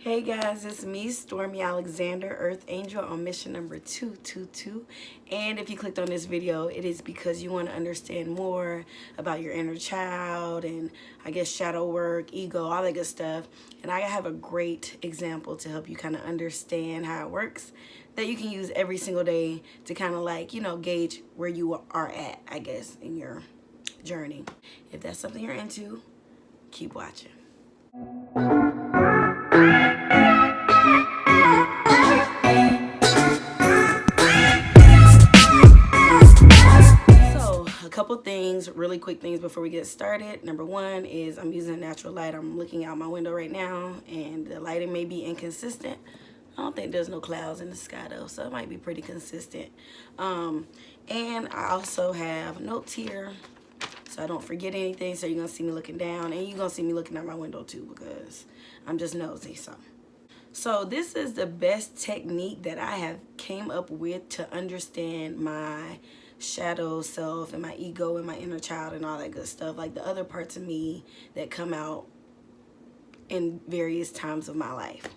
Hey guys, it's me, Stormy Alexander, Earth Angel on mission number 222. And if you clicked on this video, it is because you want to understand more about your inner child and I guess shadow work, ego, all that good stuff. And I have a great example to help you kind of understand how it works that you can use every single day to kind of like, gauge where you are at, I guess, in your journey. If that's something you're into, keep watching. So a couple things, really quick things before we get started. Number one is I'm using natural light. I'm looking out my window right now and the lighting may be inconsistent. I don't think there's no clouds in the sky though, so it might be pretty consistent. And I also have notes here so I don't forget anything. So you're gonna see me looking down and you're gonna see me looking at my window too because I'm just nosy. So this is the best technique that I have came up with to understand my shadow self and my ego and my inner child and all that good stuff, like the other parts of me that come out in various times of my life.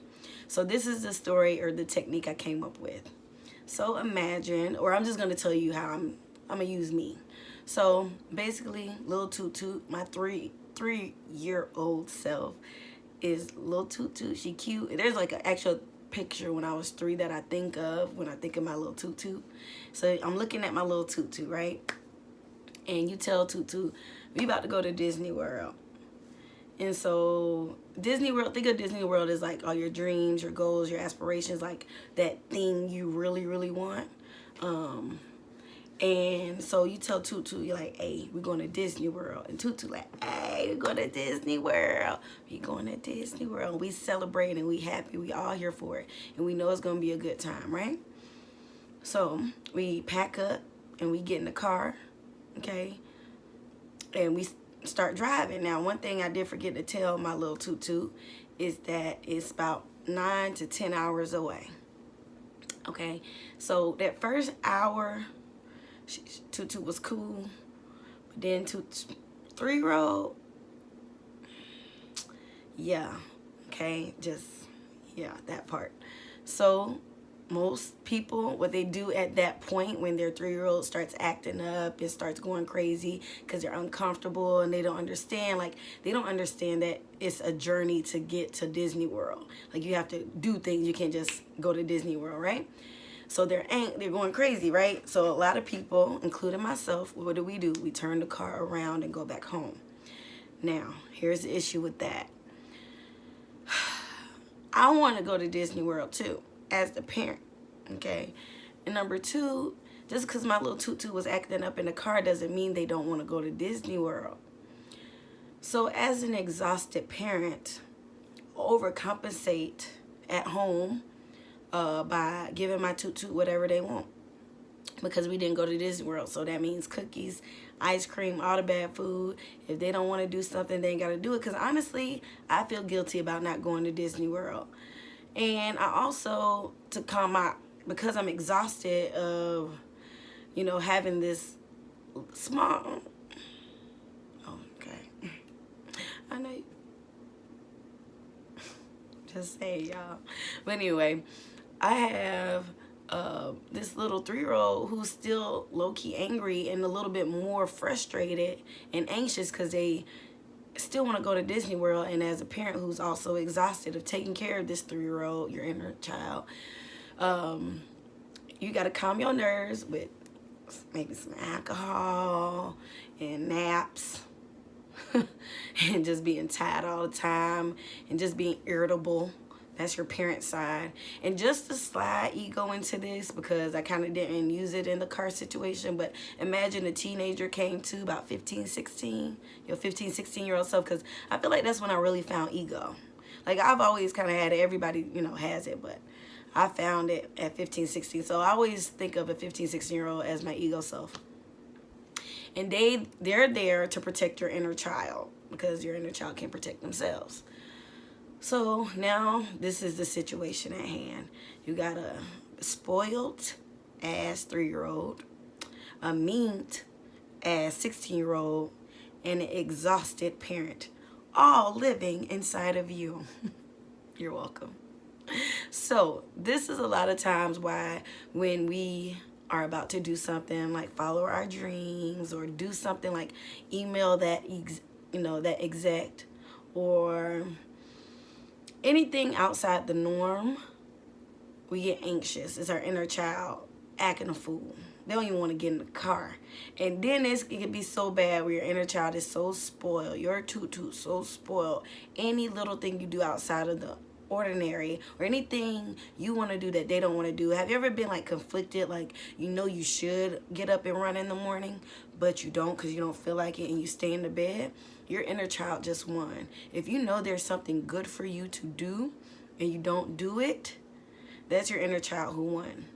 So this is the story or the technique I came up with. So imagine, or I'm just going to tell you how I'm going to use me. So basically, little Toot Toot, my three-year-old self is little Toot Toot. She cute. There's like an actual picture when I was 3 that I think of when I think of my little Toot Toot. So I'm looking at my little Toot Toot, right? And you tell Toot Toot, we about to go to Disney World. And so Disney World, think of Disney World as like all your dreams, your goals, your aspirations, like that thing you really, really want. And so you tell Toot Toot, you're like, hey, we're going to Disney World. And Toot Toot like, hey, we're going to Disney World. We going to Disney World. We celebrate and we happy. We all here for it. And we know it's going to be a good time, right? So we pack up and we get in the car, okay? And we start driving. Now, one thing I did forget to tell my little Toot Toot is that it's about 9 to 10 hours away. Okay, so that first hour, Toot Toot was cool, but then Toot's 3-year-old, yeah, okay, just, yeah, that part. So most people, what they do at that point when their 3-year-old starts acting up and starts going crazy because they're uncomfortable and they don't understand, like they don't understand that it's a journey to get to Disney World. Like you have to do things, you can't just go to Disney World, right? So they're going crazy, right? So a lot of people, including myself, what do? We turn the car around and go back home. Now, here's the issue with that. I want to go to Disney World too, as the parent, okay? And number two, just because my little Toot Toot was acting up in the car doesn't mean they don't want to go to Disney World. So as an exhausted parent, overcompensate at home by giving my Toot Toot whatever they want because we didn't go to Disney World. So that means cookies, ice cream, all the bad food. If they don't want to do something, they ain't got to do it. Because honestly, I feel guilty about not going to Disney World. And I also, to calm out, because I'm exhausted of, having this small, oh, okay. I know, just say y'all. But anyway, I have this little 3-year-old who's still low-key angry and a little bit more frustrated and anxious because they still want to go to Disney World. And as a parent who's also exhausted of taking care of this 3-year-old, your inner child, you got to calm your nerves with maybe some alcohol and naps and just being tired all the time and just being irritable. That's your parent side. And just to slide ego into this, because I kind of didn't use it in the car situation, but imagine a teenager came to about 15, 16, your 15, 16-year-old self, because I feel like that's when I really found ego. Like I've always kind of had it, everybody, has it, but I found it at 15, 16. So I always think of a 15, 16-year-old as my ego self. And they're there to protect your inner child because your inner child can't protect themselves. So now this is the situation at hand. You got a spoiled ass 3-year-old, a mean ass 16-year-old, and an exhausted parent, all living inside of you. You're welcome. So this is a lot of times why when we are about to do something like follow our dreams or do something like email that that exec or anything outside the norm, we get anxious. It's our inner child acting a fool. They don't even want to get in the car. And then it can be so bad where your inner child is so spoiled. Your tutu so spoiled. Any little thing you do outside of the ordinary or anything you want to do that they don't want to do. Have you ever been like conflicted, like you should get up and run in the morning but you don't because you don't feel like it and you stay in the bed? Your inner child just won. If you know there's something good for you to do and you don't do it, that's your inner child who won.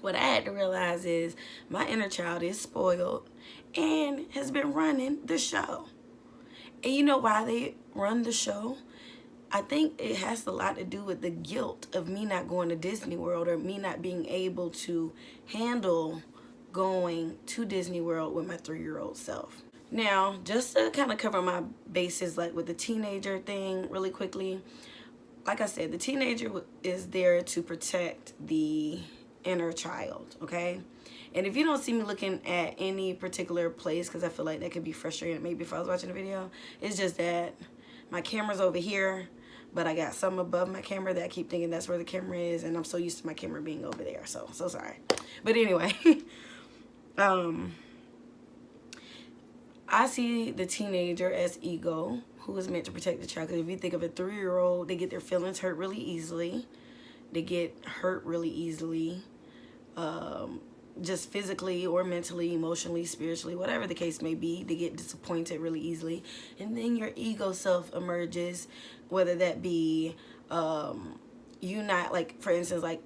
What I had to realize is my inner child is spoiled and has been running the show. And you know why they run the show? I think it has a lot to do with the guilt of me not going to Disney World or me not being able to handle going to Disney World with my 3-year-old self. Now, just to kind of cover my bases, like with the teenager thing really quickly, like I said, the teenager is there to protect the inner child, okay? And if you don't see me looking at any particular place, because I feel like that could be frustrating maybe if I was watching the video, it's just that my camera's over here, but I got something above my camera that I keep thinking that's where the camera is, and I'm so used to my camera being over there, so sorry. But anyway, I see the teenager as ego, who is meant to protect the child. Because if you think of a 3-year-old, they get their feelings hurt really easily. They get hurt really easily, just physically or mentally, emotionally, spiritually, whatever the case may be. They get disappointed really easily. And then your ego self emerges, whether that be you not, like, for instance, like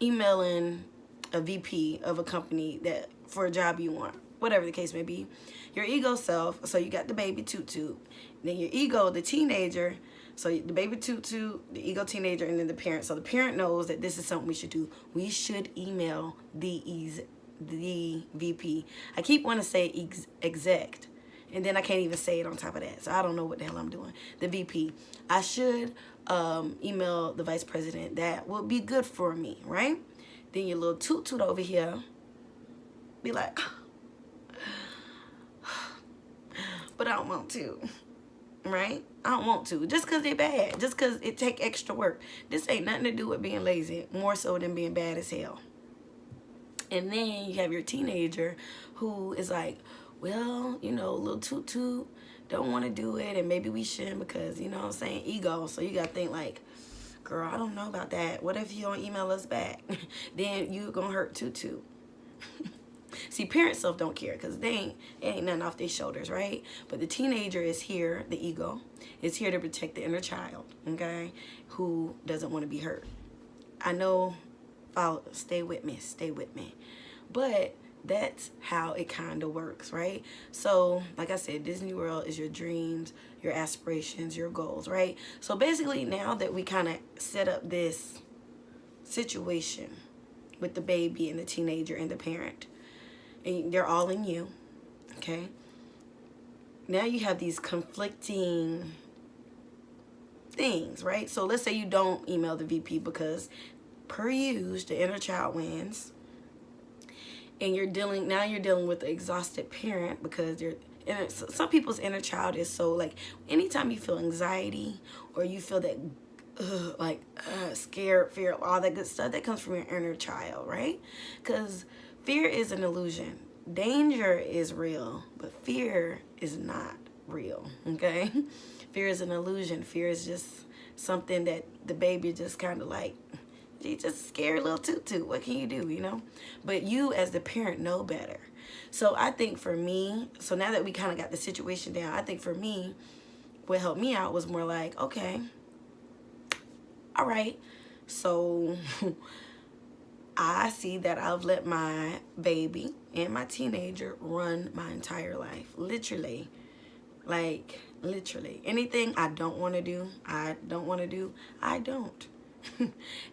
emailing a VP of a company that for a job you want, whatever the case may be. Your ego self, so you got the baby tutu, then your ego, the teenager, so the baby tutu, the ego teenager, and then the parent. So the parent knows that this is something we should do. We should email the VP. I keep wanting to say exec, and then I can't even say it on top of that. So I don't know what the hell I'm doing. The VP. I should email the vice president. That will be good for me, right? Then your little toot over here be like, but I don't want to, right? I don't want to, just because they're bad, just because it take extra work. This ain't nothing to do with being lazy, more so than being bad as hell. And then you have your teenager who is like, well, little toot don't want to do it, and maybe we shouldn't because, you know what I'm saying, ego. So you got to think like, girl, I don't know about that. What if you don't email us back? Then you gonna hurt toot. See, parents self don't care because they ain't nothing off their shoulders, right? But the teenager is here, the ego, is here to protect the inner child, okay, who doesn't want to be hurt. I know, stay with me. But that's how it kind of works, right? So, like I said, Disney World is your dreams, your aspirations, your goals, right? So basically, now that we kind of set up this situation with the baby and the teenager and the parent, and they're all in you, okay? Now you have these conflicting things, right? So let's say you don't email the VP because per use, the inner child wins. And you're dealing with the exhausted parent because some people's inner child is so, like, anytime you feel anxiety or you feel that scared, fear, all that good stuff, that comes from your inner child, right? Because fear is an illusion. Danger is real, but fear is not real, okay? Fear is an illusion. Fear is just something that the baby just kind of like, you just scared little tutu. What can you do, But you as the parent know better. So I think for me, so now that we kind of got the situation down, I think for me, what helped me out was more like, okay, all right, so I see that I've let my baby and my teenager run my entire life. Literally. Like, literally. Anything I don't want to do, I don't.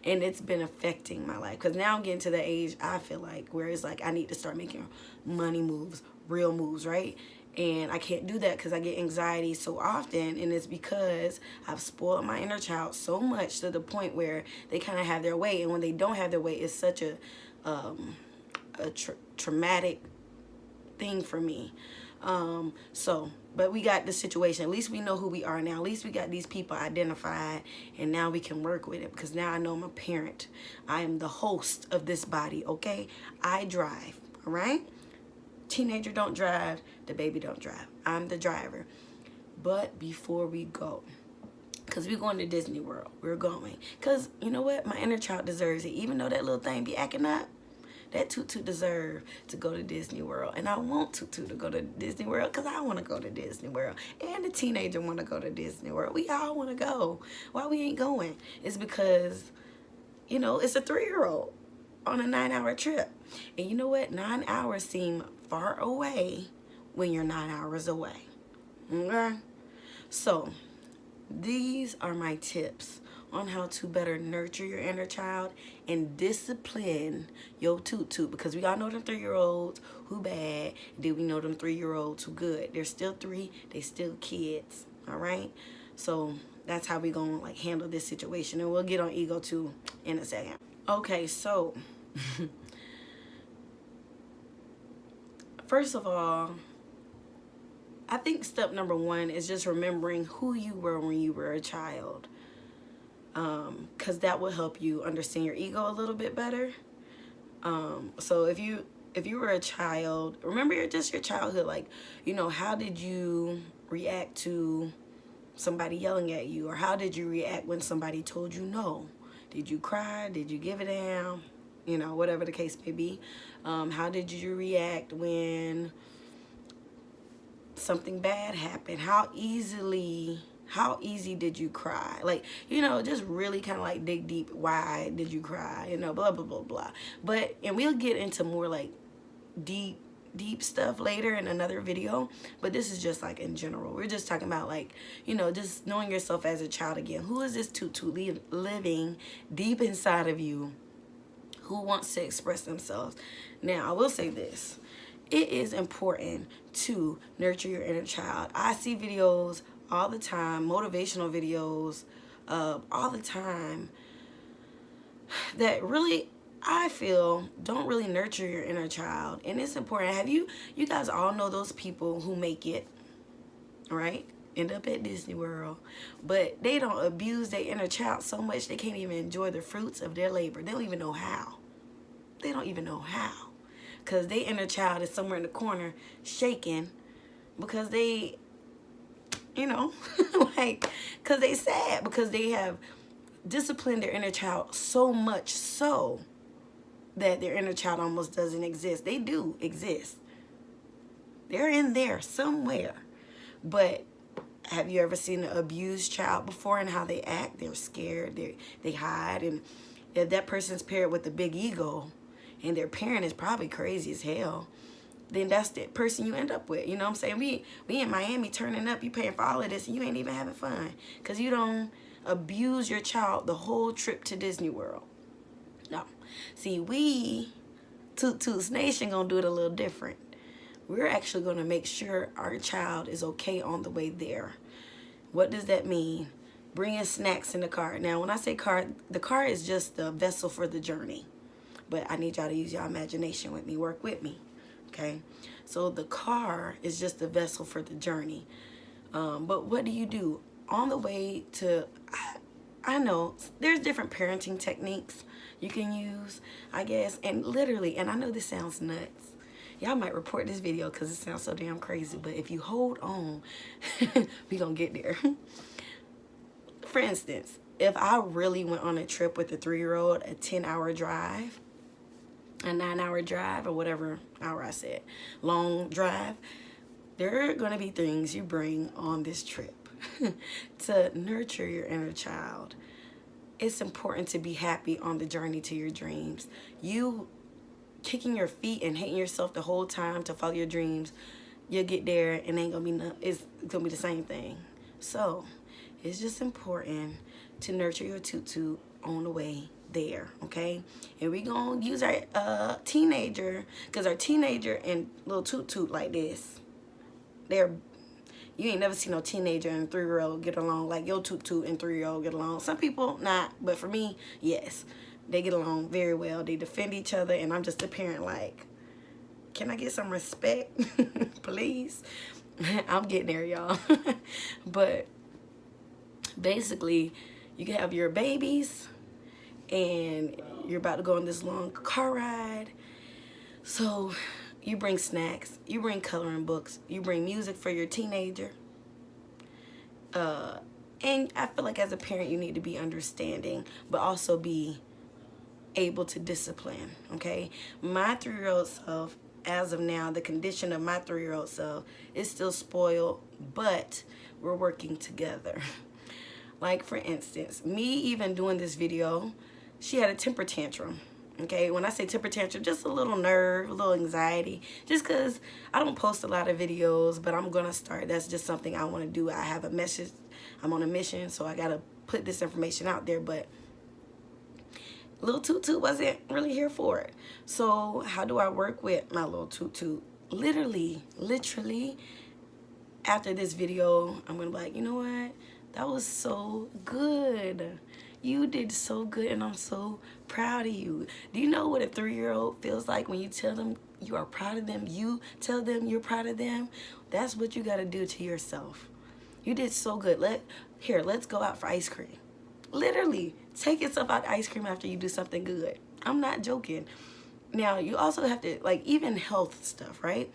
And it's been affecting my life. Because now I'm getting to the age, I feel like, where it's like I need to start making money moves, real moves, right? And I can't do that because I get anxiety so often, and it's because I've spoiled my inner child so much to the point where they kind of have their way, and when they don't have their way, it's such a traumatic thing for me. But we got the situation. At least we know who we are now. At least we got these people identified, and now we can work with it, because now I know I'm a parent. I am the host of this body, okay? I drive, all right? Teenager don't drive, the baby don't drive. I'm the driver. But before we go, because we're going to Disney World, we're going. Because you know what? My inner child deserves it. Even though that little thing be acting up, that Tutu deserve to go to Disney World. And I want Tutu to go to Disney World because I want to go to Disney World. And the teenager want to go to Disney World. We all want to go. Why we ain't going? It's because, you know, it's a 3-year-old on a 9-hour trip. And you know what? 9 hours seem far away when you're 9 hours away. Okay? So, these are my tips on how to better nurture your inner child and discipline your Tutu, because we all know them 3-year-olds who bad, then we know them 3-year-olds who good. They're still 3, they still kids, all right? So that's how we gonna like handle this situation, and we'll get on ego too in a second. Okay, so first of all, I think step number 1 is just remembering who you were when you were a child. Because that will help you understand your ego a little bit better. So if you were a child, remember your childhood, like, you know, how did you react to somebody yelling at you? Or how did you react when somebody told you no? Did you cry? Did you give it down? You know, whatever the case may be. How did you react when something bad happened? How easy did you cry? Like, you know, just really kind of like dig deep. Why did you cry? You know, blah, blah, blah, blah. But, and we'll get into more like deep stuff later in another video. But this is just like in general. We're just talking about like, you know, just knowing yourself as a child again. Who is this Tutu living deep inside of you who wants to express themselves? Now, I will say this. It is important to nurture your inner child. I see videos all the time, motivational videos, all the time, that really, I feel, don't really nurture your inner child. And it's important. You guys all know those people who make it, right? End up at Disney World, but they don't abuse their inner child so much they can't even enjoy the fruits of their labor. They don't even know how. They don't even know how. Because their inner child is somewhere in the corner shaking because they, you know, like, because they sad, because they have disciplined their inner child so much so that their inner child almost doesn't exist. They do exist. They're in there somewhere. But have you ever seen an abused child before and how they act? They're scared. They hide. And if that person's paired with a big ego and their parent is probably crazy as hell, then that's the person you end up with. You know what I'm saying? We in Miami turning up, you paying for all of this, and you ain't even having fun because you don't abuse your child the whole trip to Disney World. No. See, we, Toots Nation, gonna do it a little different. We're actually gonna make sure our child is okay on the way there. What does that mean? Bringing snacks in the car. Now, when I say car, the car is just the vessel for the journey. But I need y'all to use your imagination with me. Work with me. Okay? So the car is just the vessel for the journey. But what do you do? On the way to... I know there's different parenting techniques you can use, I guess. And literally, and I know this sounds nuts. Y'all might report this video because it sounds so damn crazy. But if you hold on, we gonna get there. For instance, if I really went on a trip with a 3-year-old, a 10-hour drive, a 9-hour drive, or whatever hour I said, long drive, there are going to be things you bring on this trip to nurture your inner child. It's important to be happy on the journey to your dreams. You kicking your feet and hating yourself the whole time to follow your dreams, you'll get there and ain't gonna be it's gonna be the same thing. So it's just important to nurture your tutu on the way there, okay? And we gonna use our teenager, because our teenager and little toot like this, You ain't never seen no teenager and 3-year-old get along like your toot toot and 3-year-old get along. Some people not, but for me, yes, they get along very well. They defend each other, and I'm just a parent like, can I get some respect, please? I'm getting there, y'all. But basically, you can have your babies, and you're about to go on this long car ride. So you bring snacks, you bring coloring books, you bring music for your teenager. And I feel like as a parent, you need to be understanding, but also be able to discipline, okay? My 3-year-old self, as of now, the condition of my 3-year-old self is still spoiled, but we're working together. Like, for instance, me even doing this video, she had a temper tantrum. Okay, when I say temper tantrum, just a little nerve, a little anxiety, just because I don't post a lot of videos, but I'm going to start. That's just something I want to do. I have a message. I'm on a mission, so I got to put this information out there, but little Toot Toot wasn't really here for it. So how do I work with my little Toot Toot? Literally, after this video, I'm going to be like, you know what? That was so good. You did so good, and I'm so proud of you. Do you know what a 3-year-old feels like when you tell them you are proud of them? You tell them you're proud of them. That's what you got to do to yourself. You did so good. Let's go out for ice cream. Literally, take yourself out ice cream after you do something good. I'm not joking. Now, you also have to, like, even health stuff, right?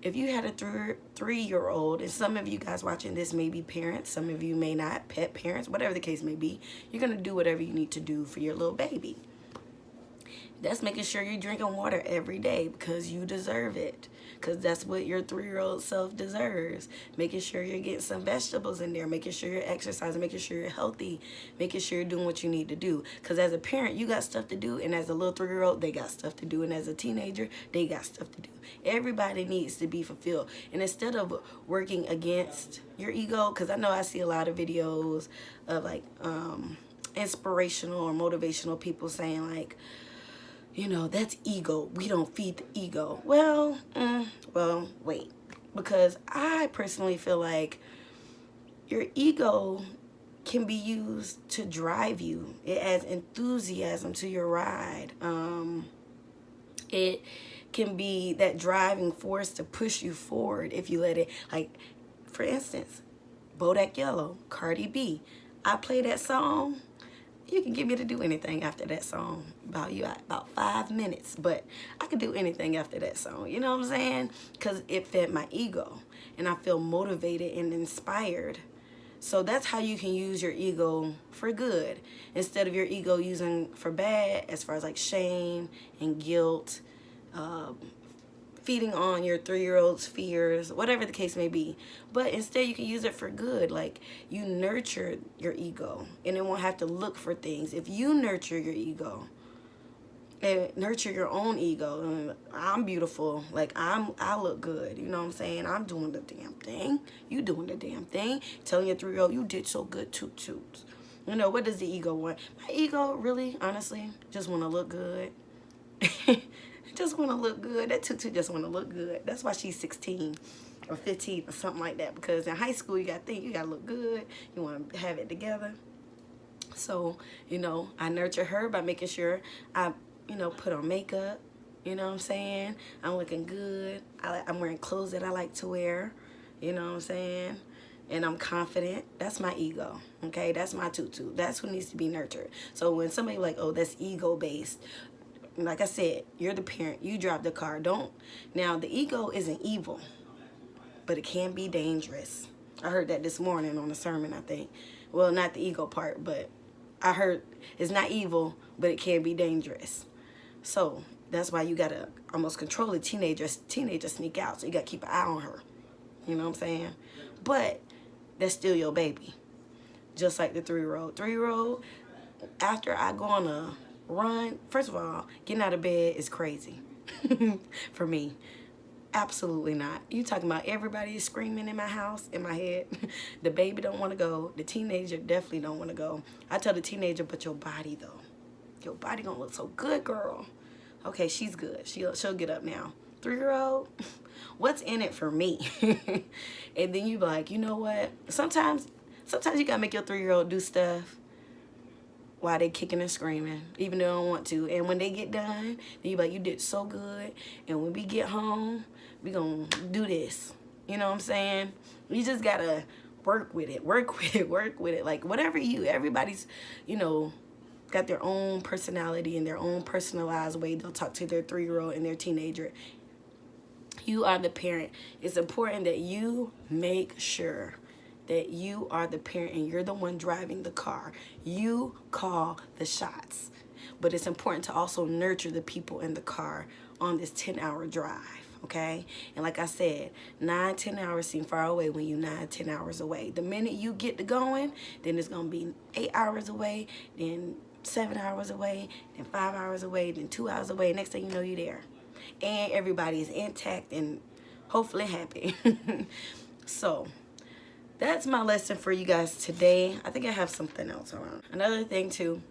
If you had a 3-year-old, and some of you guys watching this may be parents, some of you may not, pet parents, whatever the case may be, you're going to do whatever you need to do for your little baby. That's making sure you're drinking water every day because you deserve it. Because that's what your 3-year-old self deserves. Making sure you're getting some vegetables in there. Making sure you're exercising. Making sure you're healthy. Making sure you're doing what you need to do. Because as a parent, you got stuff to do. And as a little 3-year-old, they got stuff to do. And as a teenager, they got stuff to do. Everybody needs to be fulfilled. And instead of working against your ego, because I know I see a lot of videos of like inspirational or motivational people saying like, you know, that's ego. We don't feed the ego. Well, wait. Because I personally feel like your ego can be used to drive you. It adds enthusiasm to your ride. It can be that driving force to push you forward if you let it. Like, for instance, Bodak Yellow, Cardi B. I play that song. You can get me to do anything after that song. About 5 minutes, but I could do anything after that song. You know what I'm saying? Because it fed my ego, and I feel motivated and inspired. So that's how you can use your ego for good instead of your ego using for bad, as far as like shame and guilt, feeding on your 3-year-old's fears, whatever the case may be. But instead you can use it for good. Like, you nurture your ego and it won't have to look for things. If you nurture your ego and nurture your own ego, I'm beautiful, like I look good, you know what I'm saying? I'm doing the damn thing. You doing the damn thing. Telling your 3-year-old you did so good, toot toot. You know, what does the ego want? My ego really, honestly, just want to look good. Just want to look good. That Tutu just want to look good. That's why she's 16 or 15 or something like that. Because in high school, you got to think, you got to look good. You want to have it together. So, you know, I nurture her by making sure I, you know, put on makeup. You know what I'm saying? I'm looking good. I'm wearing clothes that I like to wear. You know what I'm saying? And I'm confident. That's my ego. Okay? That's my tutu. That's who needs to be nurtured. So when somebody like, oh, that's ego-based, like I said, you're the parent. You drive the car. Don't. Now, the ego isn't evil, but it can be dangerous. I heard that this morning on a sermon, I think. Well, not the ego part, but I heard it's not evil, but it can be dangerous. So that's why you got to almost control the teenager sneak out. So you got to keep an eye on her. You know what I'm saying? But that's still your baby. Just like the 3-year-old. 3-year-old, after I go on a run, first of all, getting out of bed is crazy for me. Absolutely not. You talking about everybody is screaming in my house, in my head. The baby don't want to go. The teenager definitely don't want to go. I tell the teenager, but your body though, your body gonna look so good, girl. Okay, she's good. She'll get up now. 3-year-old, what's in it for me? And then you be like, you know what? Sometimes you gotta make your 3-year-old do stuff while they kicking and screaming, even though they don't want to. And when they get done, then you be like, you did so good. And when we get home, we gonna do this. You know what I'm saying? You just gotta work with it, work with it, work with it. Like whatever everybody's, you know, got their own personality and their own personalized way they'll talk to their 3-year-old and their teenager. You are the parent. It's important that you make sure that you are the parent and you're the one driving the car. You call the shots. But it's important to also nurture the people in the car on this 10-hour drive, okay? And like I said, 9-10 hours seem far away when you're 9-10 hours away. The minute you get to going, then it's going to be 8 hours away, then 7 hours away, then 5 hours away, then 2 hours away. Next thing you know, you're there. And everybody is intact and hopefully happy. So that's my lesson for you guys today. I think I have something else around. Another thing too,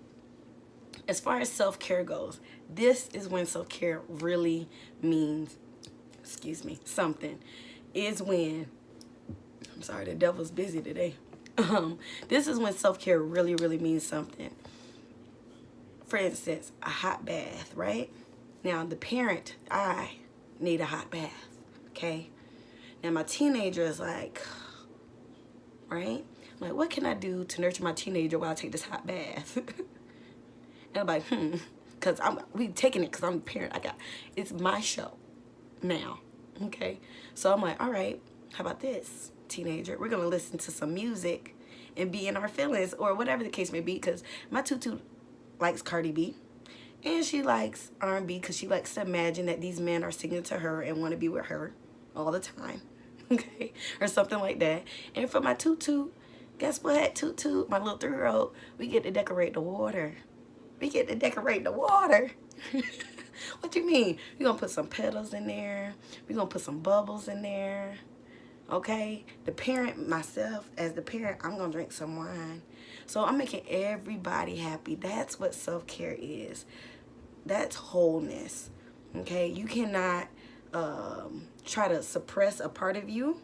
as far as self-care goes, this is when self-care really means, excuse me, something. Is when, I'm sorry, the devil's busy today. This is when self-care really, really means something. For instance, a hot bath, right? Now, the parent, I need a hot bath, okay? Now, my teenager is like, right? I'm like, what can I do to nurture my teenager while I take this hot bath? And I'm like, because we taking it because I'm a parent. It's my show now, okay? So I'm like, all right, how about this, teenager? We're going to listen to some music and be in our feelings or whatever the case may be, because my tutu likes Cardi B. And she likes R&B because she likes to imagine that these men are singing to her and want to be with her all the time. Okay? Or something like that. And for my tutu, guess what? Tutu, my little 3-year-old, we get to decorate the water. We get to decorate the water. What you mean? We're going to put some petals in there. We're going to put some bubbles in there. Okay? The parent, myself, as the parent, I'm going to drink some wine. So I'm making everybody happy. That's what self-care is. That's wholeness. Okay? You cannot try to suppress a part of you,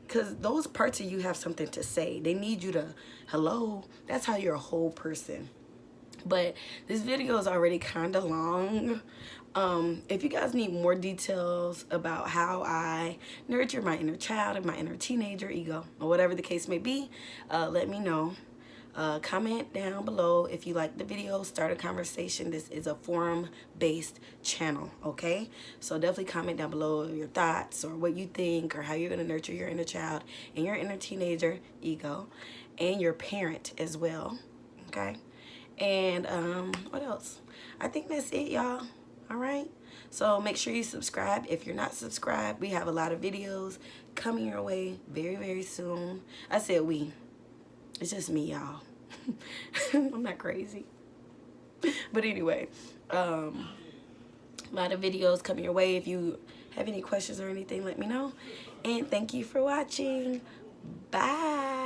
because those parts of you have something to say. They need you to, hello. That's how you're a whole person. But this video is already kind of long. If you guys need more details about how I nurture my inner child and my inner teenager ego, or whatever the case may be, let me know. Comment down below if you like the video. Start a conversation. This is a forum-based channel, okay? So definitely comment down below your thoughts or what you think or how you're going to nurture your inner child and your inner teenager ego and your parent as well, okay? And what else? I think that's it, y'all. All right? So make sure you subscribe. If you're not subscribed, we have a lot of videos coming your way very, very soon. I said we. It's just me, y'all. I'm not crazy. But anyway, a lot of videos coming your way. If you have any questions or anything, let me know. And thank you for watching. Bye.